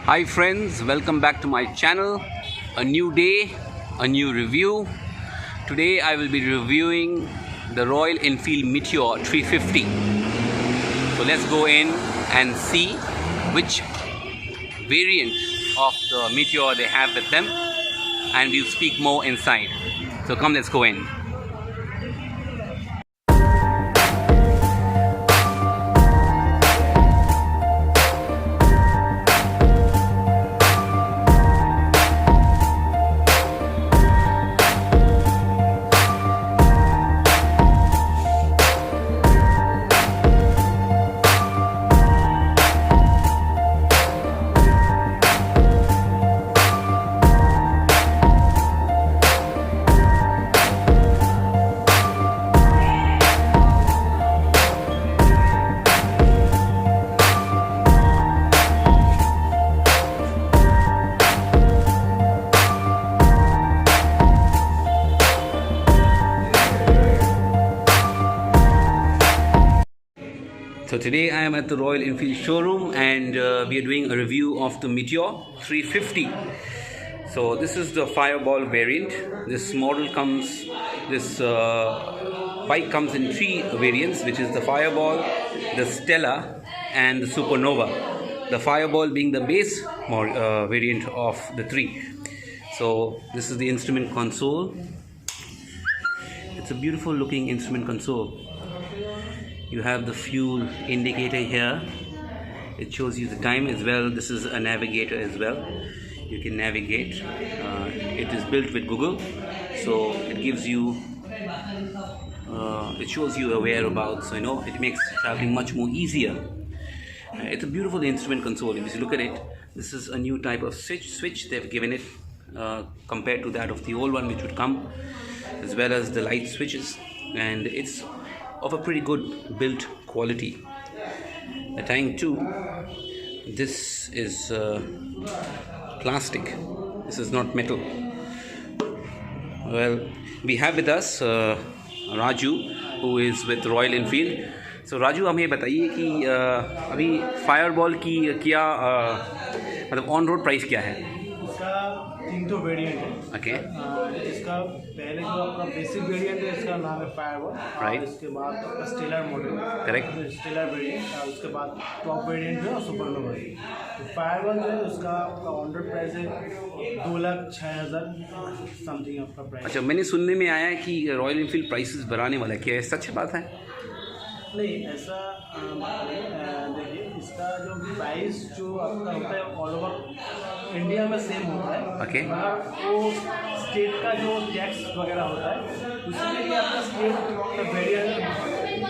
Hi friends, welcome back to my channel. A new day, a new review. Today I will be reviewing the Royal Enfield Meteor 350. So let's go in and see which variant of the Meteor they have with them, and we'll speak more inside. So come, let's go in. So today I am at the Royal Enfield showroom and we are doing a review of the Meteor 350. So this is the Fireball variant. This model comes, this bike comes in three variants, which is the Fireball, the Stella and the Supernova. The Fireball being the base variant of the three. So this is the instrument console. It's a beautiful looking instrument console. You have the fuel indicator here. It shows you the time as well. This is a navigator as well. You can navigate. It is built with Google, so it gives you, it shows you a whereabouts. So it makes traveling much more easier. It's a beautiful instrument console. If you look at it, this is a new type of switch they've given it compared to that of the old one which would come, as well as the light switches, and it's of a pretty good build quality. The tank too, this is plastic, this is not metal. Well, we have with us Raju, who is with Royal Enfield. So Raju, हमें बताइए कि अभी fireball की क्या मतलब on road price क्या है? तीन तो वेरिएंट है. ओके. इसका पहले जो आपका बेसिक वेरिएंट है, इसका नाम है फायरबॉल. राइट. इसके बाद आपका stellar model. Correct. Stellar variant, और उसके बाद टॉप वेरिएंट है और सुपरनोवा है. तो फायरबॉल जो है उसका आपका ऑन रोड प्राइस है 2,06,000 समथिंग आपका प्राइस. अच्छा, मैंने सुनने में आया है कि रॉयल एनफील्ड प्राइसेस बढ़ाने वाला है, क्या सच बात है? नहीं, ऐसा देखिए, इसका जो प्राइस जो आपका होता है ऑल ओवर इंडिया में सेम होता है. ओके. वो स्टेट का जो टैक्स वगैरह होता है, उसके लिए आपका स्टेट वेरिएंट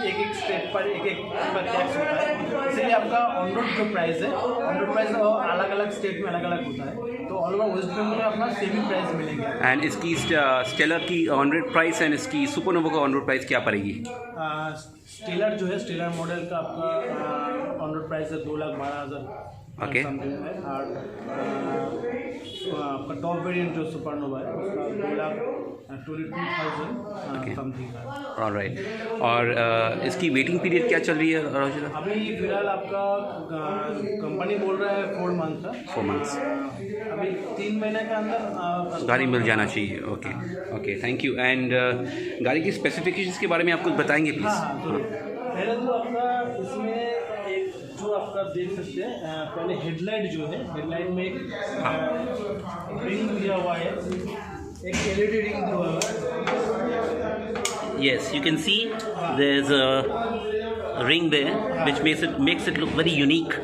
एक स्टेट पर एक टैक्स होता है. इसलिए आपका ऑन रोड जो प्राइस है, ऑन रोड प्राइस अलग अलग स्टेट में अलग अलग होता है. तो ऑल ओवर वेस्ट बंगाल में अपना सेम ही प्राइस मिलेगा. एंड इसकी स्टेलर की ऑन रोड प्राइस एंड इसकी सुपरनोवा का ऑन रोड प्राइस क्या पड़ेगी? स्टेलर जो है, स्टेलर मॉडल का आपका ऑन रोड प्राइस है 2,12,000. ओके. और आपका टॉप वेरिएंट जो सुपरनोवा है उसका 2,22,000 समथिंग है. ऑलराइट. और इसकी वेटिंग पीरियड क्या चल रही है राजू? अभी फिलहाल आपका कंपनी बोल रहा है 4 मंथ का. 4 मंथ्स. अभी 3 महीने के अंदर गाड़ी मिल जाना चाहिए. Okay. Okay, thank you. And गाड़ी की स्पेसिफिकेशंस के बारे में आप कुछ बताएंगे प्लीज़? हाँ, जरूर. पहले तो आपका इसमें एक जो आपका देख सकते हैं, पहले हेडलाइट जो है, हेडलाइट में एक रिंग दिया हुआ है, एक LED रिंग दिया हुआ है. Yes, you can see there's a ring there which makes it look very unique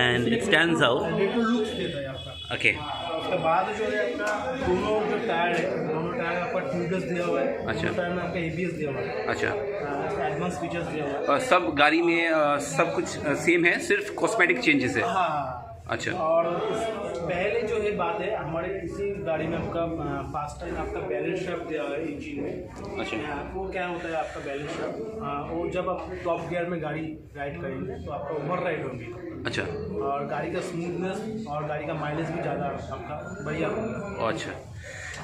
and it stands out. Looks देता है आपका. Okay. उसके बाद जो है आपका दोनों जो टायर है, दोनों टायर आपका ट्यूबलेस दिया हुआ है. अच्छा. टायर में आपका ABS दिया हुआ है. अच्छा. एडवांस फीचर्स दिया हुआ है. और सब गाड़ी में सब कुछ सेम है, सिर्फ कॉस्मेटिक चेंजेस है? हाँ. अच्छा. और पहले जो है बात है, हमारे इसी गाड़ी में आपका फास्ट टाइम आपका बैलेंस शाफ्ट दिया हुआ है इंजन में. अच्छा. वो क्या होता है आपका बैलेंस शाफ्ट, वो जब आप टॉप गियर में गाड़ी राइड करेंगे तो आपका ओवर राइड होगी. अच्छा. और गाड़ी का स्मूथनेस और गाड़ी का माइलेज भी ज़्यादा आपका बढ़िया होगा. अच्छा.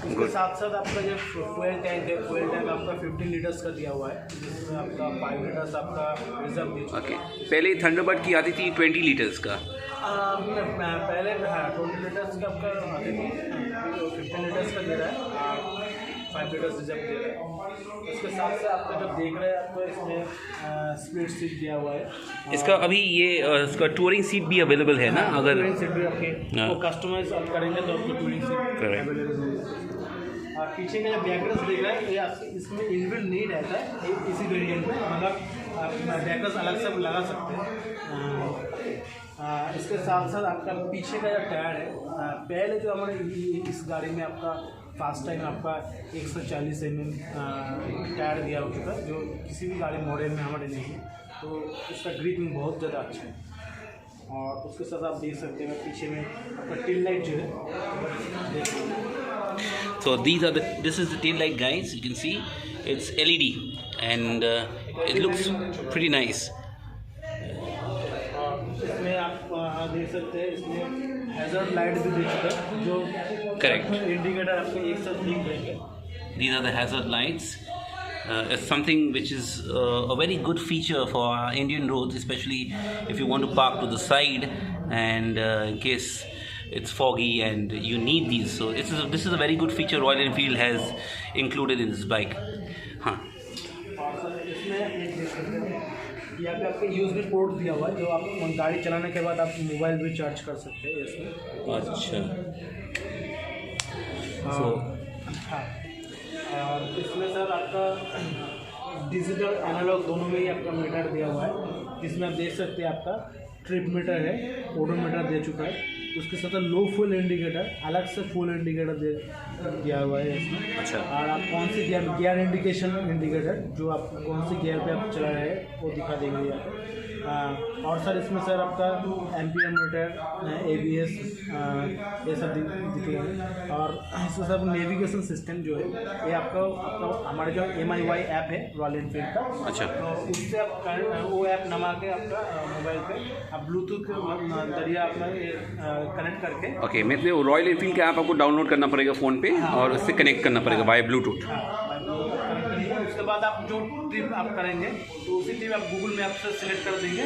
इसके साथ साथ आपका जो फ्यूल टैंक है, फ्यूल टैंक आपका 15 लीटर्स का दिया हुआ है, जिसमें आपका 5 लीटर्स आपका रिजर्व. ओके. पहले थंडरबर्ड की आती थी 20 लीटर्स का, पहले 20 लीटर्स का आपका आती थी, 15 लीटर्स का दे रहा है, 5 लीटर्स रिजर्व दे रहा है। इसके साथ से आपका जो देख रहे हैं आपको इसमें स्प्लिट सीट दिया हुआ है। इसका अभी ये इसका टूरिंग सीट भी अवेलेबल है ना? अगर टूरिंग सीट भी आपके वो कस्टमाइज आप करेंगे तो आपको टूरिंग सीट Correct. अवेलेबल होगी। और पीछे का जो बैकरेस्ट देख रहे हैं तो ये इसमें इनबिल्ट नहीं रहता है इसी वेरिएंट में, मतलब आप बैकरेस्ट अलग से लगा सकते हैं। इसके साथ साथ आपका पीछे का जो टायर है, पहले जो हमारे इस गाड़ी में आपका फास्ट टाइम आपका 140 mm टायर दिया हो चुका है, जो किसी भी गाड़ी मॉडल में हमारे नहीं है, तो उसका ग्रिपिंग बहुत ज़्यादा अच्छा है। और उसके साथ आप देख सकते हैं पीछे में आपका टेल लाइट जो है देखिए। So this is the tail light, guys. You can see it's LED and it looks pretty nice. इसमें आप देख सकते हैं इसमें हैज़र्ड लाइट भी दे चुका है, जो Correct. इंडिकेटर आपको एक साथ लिंक रहेंगे। These are the hazard lights. It's something which is a very good feature for our Indian roads, especially if you want to park to the side and in case it's foggy and you need these. So this is a very good feature Royal Enfield has included in this bike. हाँ. और sir इसमें एक देख सकते हैं यहाँ पे आपके यूएसबी पोर्ट दिया हुआ है, जो आप गाड़ी चलाने के बाद आप मोबाइल भी चार्ज कर सकते हैं इसमें। अच्छा. हाँ, और इसमें सर आपका डिजिटल एनालॉग दोनों में ही आपका मीटर दिया हुआ है, जिसमें आप देख सकते हैं आपका ट्रिप मीटर है, ओडोमीटर दे चुका है, उसके साथ लो फुल इंडिकेटर, अलग से फुल इंडिकेटर दिया हुआ है इसमें। अच्छा. और आप कौन सी गियर इंडिकेशन इंडिकेटर, जो आप कौन से गियर पे आप चला रहे हैं वो दिखा देंगे यहाँ पे। और सर इसमें सर आपका एम्पियर मीटर, ABS ये सब दिखेंगे। और इसमें सर नेविगेशन सिस्टम जो है ये आपका हमारे जो MIY ऐप है रॉयल एनफील्ड का, अच्छा, तो उससे आप वो ऐप नमा के आपका मोबाइल पे आप ब्लूटूथ के जरिए अपना कनेक्ट करके ओके, मतलब रॉयल एनफील्ड का ऐप आपको डाउनलोड करना पड़ेगा फ़ोन पे और उससे कनेक्ट करना पड़ेगा बाय ब्लूटूथ। उसके बाद आप जो ट्रिप आप करेंगे तो उसी ट्रिप आप गूगल मैप से सिलेक्ट कर देंगे,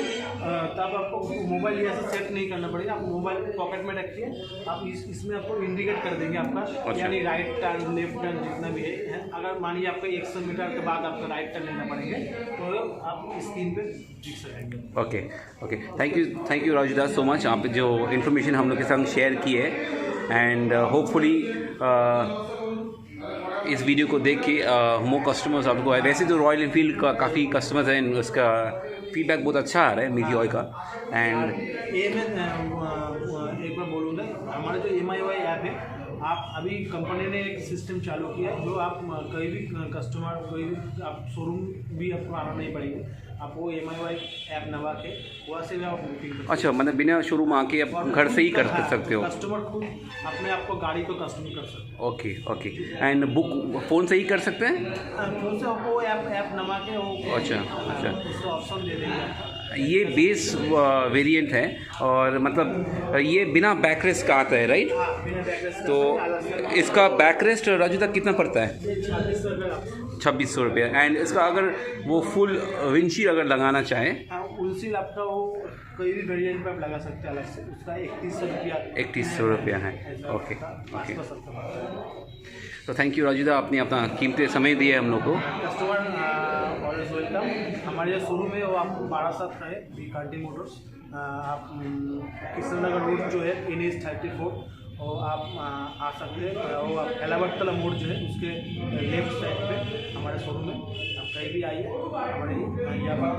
तब आपको मोबाइल ये ऐसे सेट नहीं करना पड़ेगा, आप मोबाइल पॉकेट में रखिए, आप इसमें आपको इंडिकेट कर देंगे आपका, अच्छा, यानी राइट टर्न लेफ्ट टर्न जितना भी है। अगर मानिए आपको 100 मीटर के बाद आपको राइट टर्न लेना पड़ेंगे तो आप स्क्रीन पे दिख सकेंगे। Okay okay, thank you Rajudas so much, आप जो इन्फॉर्मेशन हम लोग के साथ शेयर की है, एंड होपफुली इस वीडियो को देख के मोर कस्टमर्स आपको आए। वैसे तो रॉयल एनफील्ड का काफ़ी कस्टमर्स हैं, उसका फीडबैक बहुत अच्छा आ रहा है मीटियोर का। एंड ये मैं एक बार बोलूँगा, हमारा जो MIY ऐप है, आप अभी कंपनी ने एक सिस्टम चालू किया है, जो आप कहीं भी कस्टमर कोई भी आप शोरूम भी आपको आना नहीं पड़ेगा, आप वो MIY ऐप नवा के वहाँ से भी आप बुकिंग कर सकते। अच्छा, मतलब बिना शोरूम आके आप घर से ही कर सकते हो? कस्टमर खुद अपने आप को गाड़ी को कस्टम कर सकते हैं। Okay okay, and book phone से ही कर सकते हैं? फोन से आपको ऐप नवा के वो अच्छा, उसका ऑप्शन दे देंगे आपको। ये बेस वेरिएंट है और मतलब ये बिना बैकरेस्ट का आता है, राइट? बिना बैकरेस्ट तो इसका बैकरेस्ट राजू तक कितना पड़ता है? 2600 रुपया। एंड इसका अगर वो फुल विंडशील्ड अगर लगाना चाहे, विंडशील्ड आपका वो कोई भी वेरिएंट पे आप लगा सकते हैं अलग से, उसका 3100 रुपया 3100 रुपया है। ओके ओके, तो थैंक यू राजूदा, आपने अपना कीमती समय दिया हम लोग को। Customer always welcome. हमारे जो शोरूम है वो आपको 12 का है, वीकार्टी मोटर्स। आप कृष्णनगर रोड जो है NH 34 और आप आ सकते हैं, वो आप एलावटला मोड़ जो है उसके लेफ्ट साइड पे हमारे शोरूम है, आप कहीं भी आइए, हमारे यहाँ पर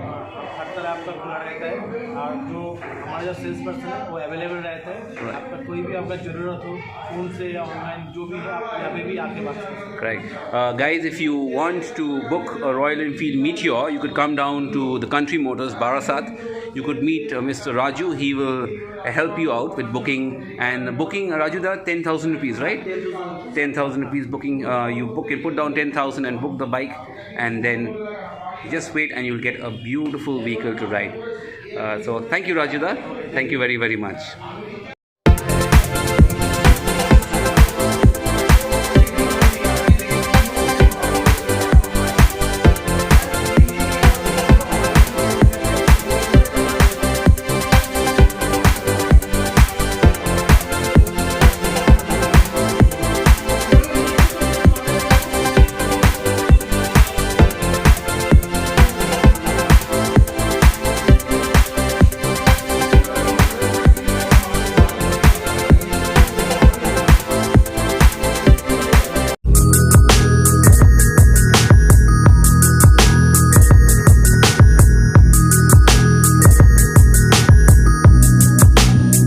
हर तरह आपका खुला रहता है, और जो हमारा जो सेल्स पर्सन है वो अवेलेबल रहता है, आपका कोई भी आपका ज़रूरत हो फ़ोन से या ऑनलाइन जो भी है, आप यहाँ पे भी आके बात कर सकते हैं। Correct. Guys, if you want to book a Royal Enfield Meteor, you could come down to the Country Motors, Barasat. You could meet Mr. Raju. He will help you out with booking. And booking, Raju, 10,000 rupees, right? 10,000 rupees booking. You book it, put down 10,000 and book the bike, and then just wait and you'll get a beautiful vehicle to ride. So thank you, Raju. Thank you very, very much.